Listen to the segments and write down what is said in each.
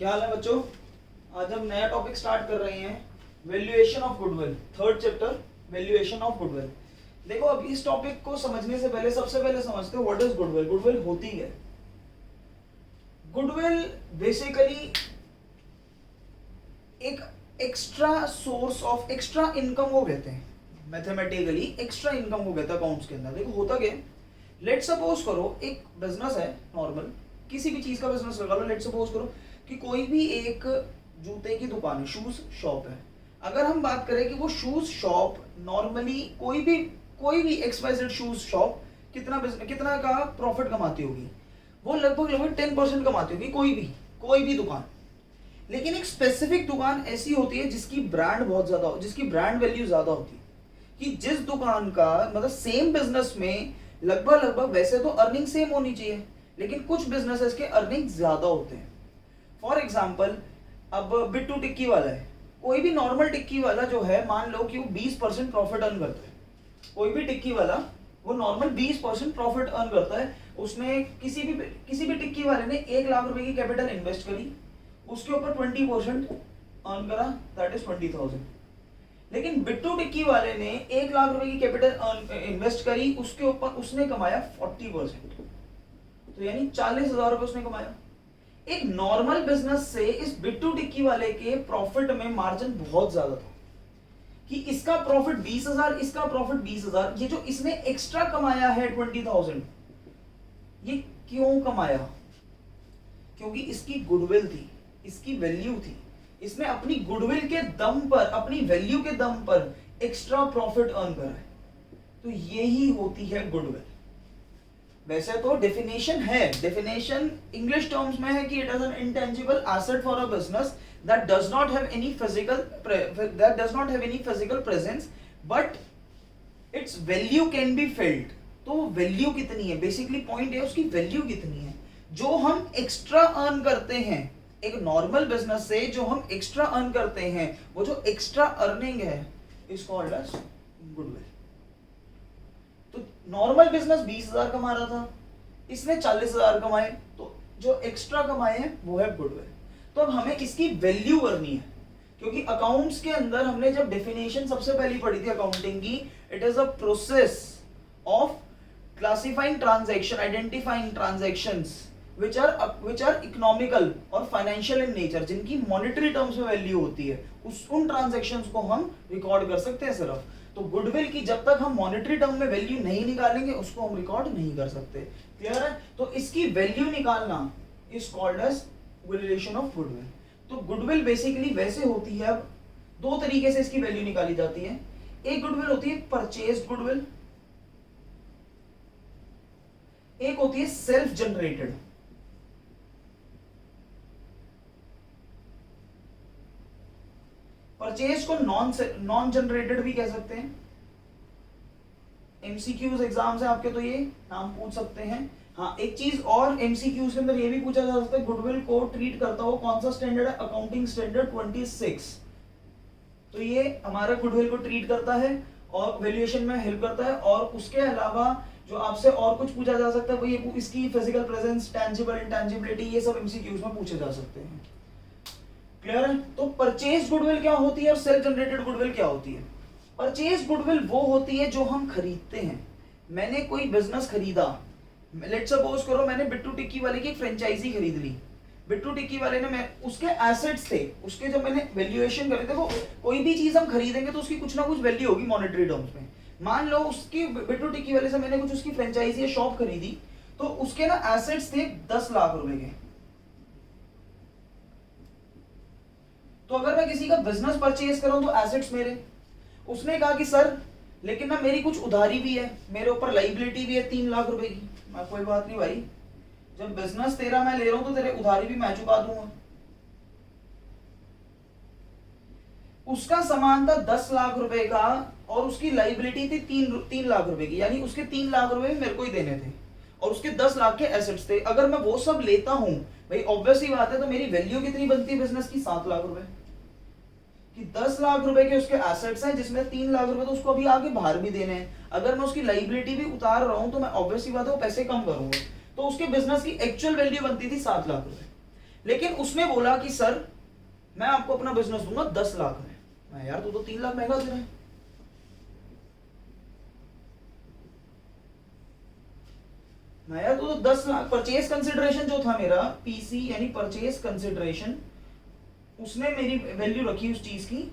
क्या हाल है बच्चों। आज हम नया टॉपिक स्टार्ट कर रहे हैं, valuation of goodwill, third chapter valuation of goodwill. देखो, अब इस टॉपिक को समझने से पहले सबसे पहले समझते हो व्हाट इज गुडविल। गुडविल होती है, गुडविल बेसिकली एक extra source of extra income को कहते हैं, मैथमेटिकली एक्स्ट्रा इनकम को कहते हैं अकाउंट्स के अंदर। देखो होता क्या, लेट सपोज करो एक बिजनेस है नॉर्मल, किसी भी चीज का बिजनेस लगा लो। लेट सपोज करो कि कोई भी एक जूते की दुकान है, शूज शॉप है। अगर हम बात करें कि वो शूज शॉप नॉर्मली कोई भी XYZ शूज शॉप कितना का प्रॉफिट कमाती होगी, वो लगभग 10% कमाती होगी कोई भी दुकान। लेकिन एक स्पेसिफिक दुकान ऐसी होती है जिसकी ब्रांड बहुत ज्यादा हो, जिसकी ब्रांड वैल्यू ज्यादा होती है, कि जिस दुकान का मतलब सेम बिजनेस में लगभग वैसे तो अर्निंग सेम होनी चाहिए, लेकिन कुछ बिजनेसेस के अर्निंग ज्यादा होते हैं। फॉर एग्जाम्पल, अब बिट्टू टिक्की वाला है, कोई भी नॉर्मल टिक्की वाला जो है, मान लो कि वो 20% प्रॉफिट अर्न करता है। कोई भी टिक्की वाला वो नॉर्मल 20% प्रॉफिट अर्न करता है। उसने किसी भी टिक्की वाले ने 1 लाख रुपए की कैपिटल इन्वेस्ट करी, उसके ऊपर 20% अर्न करा, दैट इज 20,000। लेकिन बिट्टू टिक्की वाले ने 1 लाख रुपए की कैपिटल इन्वेस्ट करी, उसके ऊपर उसने कमाया 40%, तो यानी 40,000 रुपए उसने कमाया। एक नॉर्मल बिजनेस से इस बिट्टू टिक्की वाले के प्रॉफिट में मार्जिन बहुत ज्यादा था, कि इसका प्रॉफिट 20,000, इसका प्रॉफिट 20,000। ये जो इसने एक्स्ट्रा कमाया है 20,000, ये क्यों कमाया? क्योंकि इसकी गुडविल थी, इसकी वैल्यू थी। इसने अपनी गुडविल के दम पर, अपनी वैल्यू के दम पर एक्स्ट्रा प्रॉफिट अर्न करा है। तो यही होती है गुडविल। वैसे तो डेफिनेशन इंग्लिश टर्म्स में है कि it is an intangible asset for a business that does not have any physical presence, but its value can be felt। तो वैल्यू कितनी है, बेसिकली पॉइंट है उसकी वैल्यू कितनी है। जो हम एक्स्ट्रा अर्न करते हैं एक नॉर्मल बिजनेस से, जो हम एक्स्ट्रा अर्न करते हैं, वो जो एक्स्ट्रा अर्निंग है इज कॉल्ड एज गुडविल। तो नॉर्मल बिजनेस 20,000 कमा रहा था, इसने 40,000 कमाए, तो जो एक्स्ट्रा कमाए हैं वो है गुडविल। तो अब हमें इसकी वैल्यू करनी है, क्योंकि अकाउंट्स के अंदर हमने जब डेफिनेशन सबसे पहली पढ़ी थी अकाउंटिंग की, it is a process of classifying transaction, identifying transactions which are economical और फाइनेंशियल इन नेचर, जिनकी मॉनेटरी टर्म्स में वैल्यू होती है, उन ट्रांजैक्शंस को हम रिकॉर्ड कर सकते हैं सिर्फ। तो गुडविल की जब तक हम मॉनेटरी टर्म में वैल्यू नहीं निकालेंगे, उसको हम रिकॉर्ड नहीं कर सकते। क्लियर है? तो इसकी वैल्यू निकालना is called as valuation of goodwill. तो गुडविल बेसिकली वैसे होती है, अब दो तरीके से इसकी वैल्यू निकाली जाती है। एक गुडविल होती है परचेज गुडविल, एक होती है सेल्फ जनरेटेड। परचेज को नॉन जनरेटेड भी कह सकते हैं। एमसीक्यूज एग्जाम्स है आपके, तो ये नाम पूछ सकते हैं। हाँ, एक चीज और एमसीक्यूज के अंदर ये भी पूछा जा सकता है, गुडविल को ट्रीट करता हो कौन सा स्टैंडर्ड है, अकाउंटिंग स्टैंडर्ड 26। तो ये हमारा गुडविल को ट्रीट करता है और वैल्यूएशन में हेल्प करता है। और उसके अलावा जो आपसे और कुछ पूछा जा सकता है वो ये इसकी फिजिकल प्रेजेंस, टैंजिबल, इंटैंजिबिलिटी, ये सब एमसीक्यूज में पूछे जा सकते हैं। क्लियर है? तो परचेज गुडविल क्या होती है और सेल्फ जनरेटेड गुडविल क्या होती है? परचेज गुडविल वो होती है जो हम खरीदते हैं। मैंने कोई बिजनेस खरीदा, लेट सपोज करो मैंने बिट्टू टिक्की वाले की एक फ्रेंचाइजी खरीद ली। बिट्टू टिक्की वाले ने, मैं उसके एसेट्स थे, उसके जब मैंने वैल्यूएशन करे, देखो कोई भी चीज हम खरीदेंगे तो उसकी कुछ ना कुछ वैल्यू होगी मॉनेटरी टर्म्स में। मान लो उसकी बिट्टू टिक्की वाले से मैंने कुछ उसकी फ्रेंचाइजी या शॉप खरीदी, तो उसके ना एसेट्स थे 10 लाख रुपए के। तो अगर मैं किसी का बिजनेस परचेज कर रहा हूं तो एसेट्स मेरे। उसने कहा कि सर लेकिन ना मेरी कुछ उधारी भी है, मेरे ऊपर लाइबिलिटी भी है 3 लाख रुपए की। मैं, कोई बात नहीं भाई, जब बिजनेस तेरा मैं ले रहा हूं तो तेरे उधारी भी मैं चुका दूंगा। उसका सामान था 10 लाख रुपए का और उसकी लाइबिलिटी थी 3 लाख रुपए की, यानी उसके 3 लाख रुपए मेरे को ही देने थे और उसके 10 लाख के एसेट्स थे। अगर मैं वो सब लेता हूं भाई, ऑब्वियस ही बात है, तो मेरी वैल्यू कितनी बनती है बिजनेस की? 7 लाख रुपए। कि 10 लाख रुपए के उसके एसेट्स हैं, जिसमें 3 लाख रुपए तो उसको अभी आगे बाहर भी देने हैं। अगर मैं उसकी लाइबिलिटी भी उतार रहा हूं तो मैं ऑब्वियसली बात है वो पैसे कम करूंगा, तो उसके बिजनेस की एक्चुअल वैल्यू बनती थी 7 लाख रुपए। लेकिन उसने बोला कि सर मैं आपको अपना बिजनेस दूंगा 10 लाख में। मैं यार तू तो 3 लाख महंगा दे रहा है। मैं यार तू तो 10 लाख परचेज कंसिडरेशन जो था मेरा पीसी यानी परचेज कंसिडरेशन, उसने मेरी वैल्यू रखी उस चीज की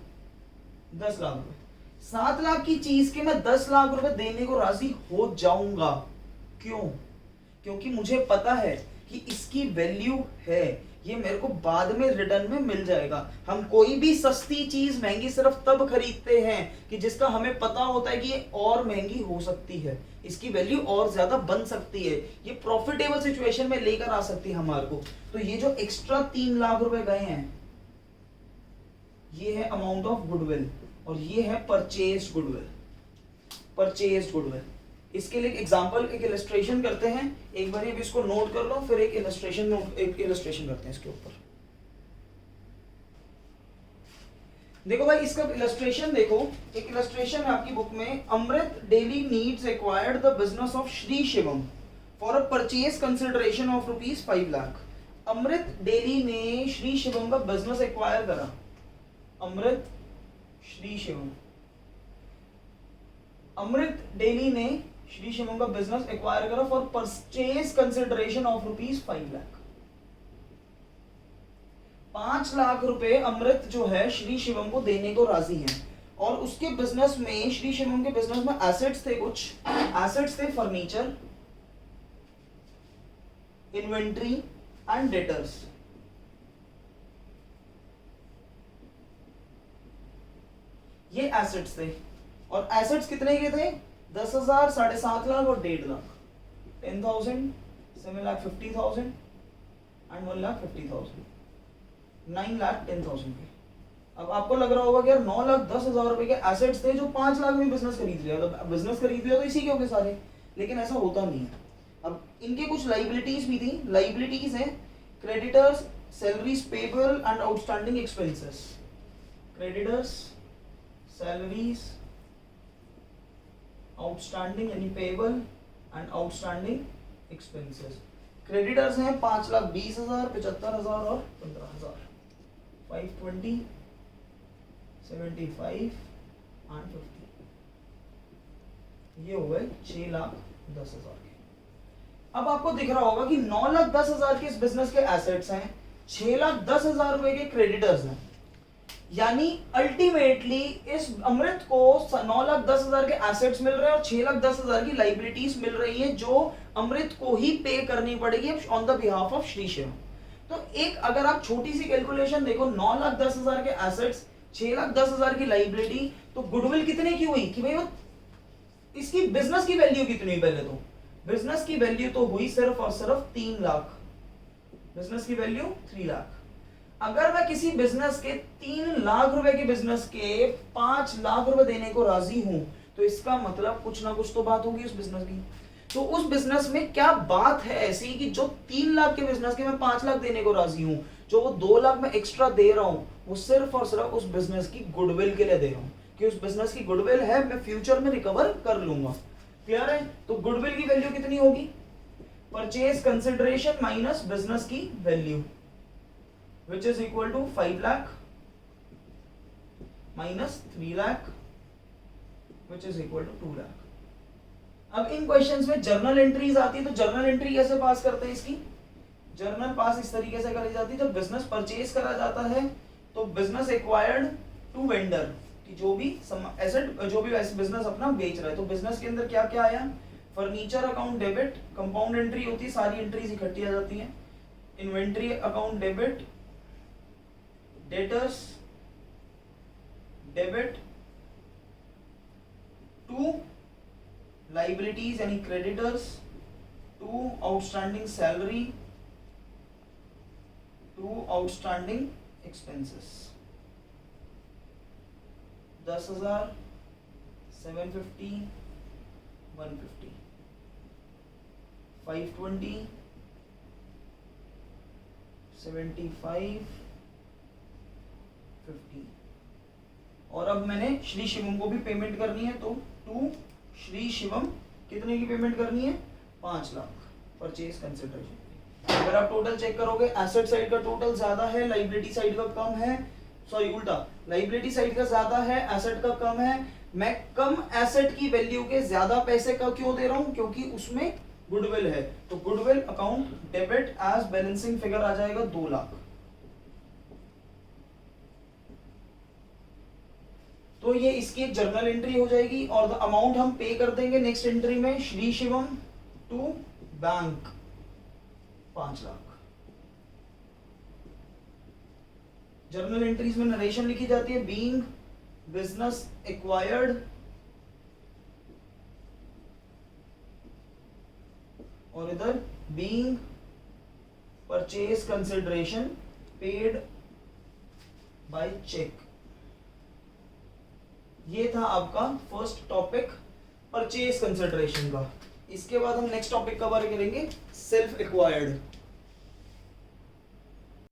10 लाख रुपए। 7 लाख की चीज के मैं 10 लाख रुपए देने को राजी हो जाऊंगा। क्यों? क्योंकि मुझे पता है कि इसकी वैल्यू है, ये मेरे को बाद में रिटर्न में मिल जाएगा। हम कोई भी सस्ती चीज महंगी सिर्फ तब खरीदते हैं कि जिसका हमें पता होता है कि ये और महंगी हो सकती है, इसकी वैल्यू और ज्यादा बन सकती है, ये प्रॉफिटेबल सिचुएशन में लेकर आ सकती है हमारे को। तो ये जो एक्स्ट्रा 3 लाख रुपए गए हैं, ये है अमाउंट ऑफ गुडविल और ये है परचेज गुडविल। परचेज गुडविल, इसके लिए एग्जांपल एक इलस्ट्रेशन करते हैं। एक बार अब इसको नोट कर लो, फिर एक इलस्ट्रेशन करते हैं इसके ऊपर। देखो भाई इसका इलस्ट्रेशन देखो, एक इलस्ट्रेशन है आपकी बुक में। Amrit daily needs acquired the business of Shri Shivam for a purchase consideration of ₹5 lakh. Amrit daily ने श्री शिवम का बिजनेस एक्वायर करा। अमृत श्री शिवम, अमृत डेली ने श्री शिवम का बिजनेस एक्वायर करा for purchase consideration of ₹5 lakh. 5 lakh रुपए अमृत जो है श्री शिवम को देने को राजी है। और उसके बिजनेस में, श्री शिवम के बिजनेस में एसेट्स थे, कुछ एसेट्स थे, फर्नीचर, इन्वेंट्री एंड डेटर्स। ये एसेट्स थे। और एसेट्स कितने के थे? 10,000, 7.5 लाख और 1.5 लाख। 10,000, 7,50,000 एंड 1,50,000, 9,10,000 के। अब आपको लग रहा होगा कि यार 9,10,000 रुपए के एसेट्स थे जो 5 लाख में बिजनेस खरीद लिया। तो बिजनेस खरीद लिया तो इसी के हो गए सारे, लेकिन ऐसा होता नहीं है। अब इनके कुछ लाइबिलिटीज भी थी। लाइबिलिटीज है creditors, salaries payable and outstanding expenses. Creditors, salaries, outstanding यानी payable and outstanding expenses. Creditors हैं 5,20,000, 75,000 और 15,000। 520, 75 एंड 50, ये हो गए 6,10,000 के। अब आपको दिख रहा होगा कि 9,10,000 के इस बिजनेस के एसेट्स हैं, 6,10,000 रुपए के क्रेडिटर्स हैं। यानी अल्टीमेटली इस अमृत को 9,10,000 के एसेट्स मिल रहे हैं और 6,10,000 की लाइबिलिटीज मिल रही है जो अमृत को ही पे करनी पड़ेगी on the behalf of Shri Shivam. तो एक अगर आप छोटी सी कैलकुलेशन देखो, 9,10,000 के एसेट्स, 6,10,000 की लाइबिलिटी, तो गुडविल कितने की हुई कि भाई वो इसकी बिजनेस की वैल्यू कितनी हुई? पहले तो बिजनेस की वैल्यू तो हुई सिर्फ और सिर्फ 3 लाख। बिजनेस की वैल्यू 3 लाख। अगर मैं किसी बिजनेस के 3 लाख रुपए के बिजनेस के 5 लाख रुपए देने को राजी हूं, तो इसका मतलब कुछ ना कुछ तो बात होगी उस बिजनेस की। तो उस बिजनेस में क्या बात है ऐसी कि जो 3 लाख के बिजनेस के मैं 5 लाख देने को राजी हूं, जो वो 2 लाख में एक्स्ट्रा दे रहा हूं, वो सिर्फ और सिर्फ उस बिजनेस की गुडविल के लिए दे रहा हूं कि उस बिजनेस की गुडविल है, मैं फ्यूचर में रिकवर कर लूंगा। क्लियर है? तो गुडविल की वैल्यू कितनी होगी? परचेज कंसिडरेशन माइनस बिजनेस की value, which is equal to 5 lakh minus 3 lakh which is equal to 2 lakh। अब इन क्वेश्चंस में जर्नल एंट्रीज आती है, तो जर्नल एंट्री कैसे पास करते हैं? इसकी जर्नल पास इस तरीके से करी जाती है, जब बिजनेस परचेज करा जाता है तो बिजनेस एक्वायर्ड टू वेंडर, कि जो भी एसेट, जो भी बिजनेस अपना बेच रहा है, तो बिजनेस के अंदर क्या क्या आया? Furniture account debit, compound entry होती है, सारी एंट्रीज इकट्ठी आ जाती हैं। Inventory account debit, debtors debit, to liabilities यानी creditors, to outstanding salary, to outstanding expenses. 10,000, 750, 150, 520, 75, 50। और अब मैंने श्री शिवम को भी पेमेंट करनी है, तो टू श्री शिवम कितने की पेमेंट करनी है? 5 लाख परचेज कंसिडरेशन। अगर आप टोटल चेक करोगे एसेट साइड का टोटल ज्यादा है, लाइबिलिटी साइड का कम है, सॉरी उल्टा, लाइबिलिटी साइड का ज्यादा है, एसेट का कम है। मैं कम एसेट की वैल्यू के ज्यादा पैसे का क्यों दे रहा हूं? क्योंकि उसमें गुडविल है। तो goodwill account debit as balancing figure आ जाएगा 2 लाख। तो ये इसकी एक जर्नल एंट्री हो जाएगी और द अमाउंट हम पे कर देंगे नेक्स्ट एंट्री में, Shri Shivam to bank 5 lakh. Journal entries में नरेशन लिखी जाती है, बीइंग बिजनेस एक्वायर्ड और इधर being purchase consideration paid by cheque. ये था आपका फर्स्ट टॉपिक परचेज कंसिडरेशन का। इसके बाद हम नेक्स्ट टॉपिक कवर करेंगे सेल्फ एक्वायर्ड।